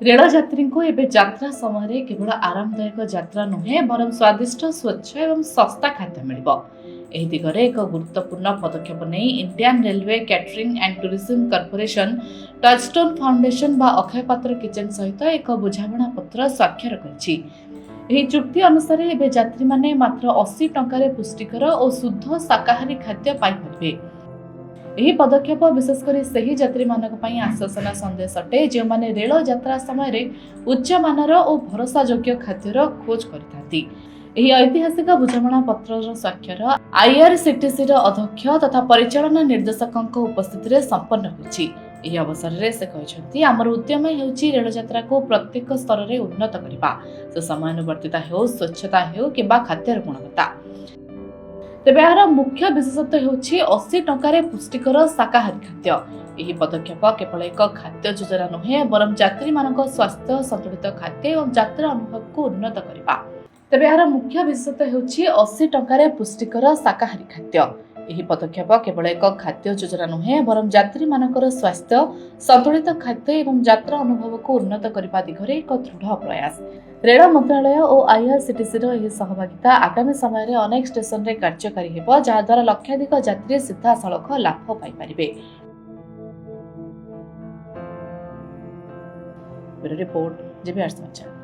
Rail यात्री को एवं यात्रा समय केवल आरामदायक यात्रा नुहे बर स्वादिष्ट स्वच्छ एवं सस्ता खाद्य मिल दिगरे एक गुरुत्वपूर्ण पदक्षेप नहीं Indian railway catering and tourism corporation touchstone foundation बा अक्षय पात्र किचन सहित एक बुझामणा पत्र स्वाक्षर कर चुक्ति अनुसार एवं यात्री माने मात्र 80 टंकार पुष्टिकर और शुद्ध शाकाहारी खाद्य पाइपर। यह पदक्षेप विशेषकर सही यात्री मानक पई आश्वासन संदेश अटे जो माने रेल यात्रा समय उच्च मानर और भरोसायोग्य खाद्यर खोज करथांती। ଏହି ऐतिहासिक बुझामणा पत्रर स्वाक्षर आईआरसीटीसी अध्यक्ष तथा परिचालन निर्देशक उपस्थित संपन्न होइछि। ଏହି ଅବସରରେ ସେ କହିଛନ୍ତି ଆମର ଉଦ୍ୟମ ହେଉଛି ରେଳ ଯାତ୍ରାକୁ ପ୍ରତ୍ୟେକ ସ୍ତରରେ ଉନ୍ନତ କରିବା, ସେ ସମୟାନୁବର୍ତ୍ତିତା ହେଉ, ସ୍ୱଚ୍ଛତା ହେଉ କିମ୍ବା ଖାଦ୍ୟର ଗୁଣବତ୍ତା। ତେବେ ଏହାର ମୁଖ୍ୟ ବିଶେଷତ୍ୱ ହେଉଛି 80 ଟଙ୍କାରେ ପୁଷ୍ଟିକର ଶାକାହାରୀ ଖାଦ୍ୟ। ଏହି ପଦକ୍ଷେପ କେବଳ ଏକ ଖାଦ୍ୟ ଯୋଜନା ନୁହେଁ ବରଂ ଯାତ୍ରୀମାନଙ୍କ ସ୍ୱାସ୍ଥ୍ୟ, ସନ୍ତୁଳିତ ଖାଦ୍ୟ ଏବଂ ଯାତ୍ରା ଅନୁଭବକୁ ଉନ୍ନତ କରିବା। ତେବେ ଏହାର ମୁଖ୍ୟ ବିଶେଷତ୍ୱ ହେଉଛି 80 ଟଙ୍କାରେ ପୁଷ୍ଟିକର ଶାକାହାରୀ ଖାଦ୍ୟ। ଏହି ପଦକ୍ଷେପ କେବଳ ଏକ ଖାଦ୍ୟ ଯୋଜନା ନୁହେଁ ବରଂ ଯାତ୍ରୀମାନଙ୍କର ସ୍ୱାସ୍ଥ୍ୟ, ସନ୍ତୁଳିତ ଖାଦ୍ୟ ଏବଂ ଯାତ୍ରା ଅନୁଭବକୁ ଉନ୍ନତ କରିବା ଦିଗରେ ଏକ ଦୃଢ଼ ପ୍ରୟାସ। ରେଳ ମନ୍ତ୍ରଣାଳୟ ଓ ଆଇଆରସିଟିସିର ଏହି ସହଭାଗିତା ଆଗାମୀ ସମୟରେ ଅନେକ ଷ୍ଟେସନରେ କାର୍ଯ୍ୟକାରୀ ହେବ, ଯାହାଦ୍ୱାରା ଲକ୍ଷାଧିକ ଯାତ୍ରୀ ସିଧାସଳଖ ଲାଭ ପାଇପାରିବେ। ରିପୋର୍ଟ, JBR समाचार।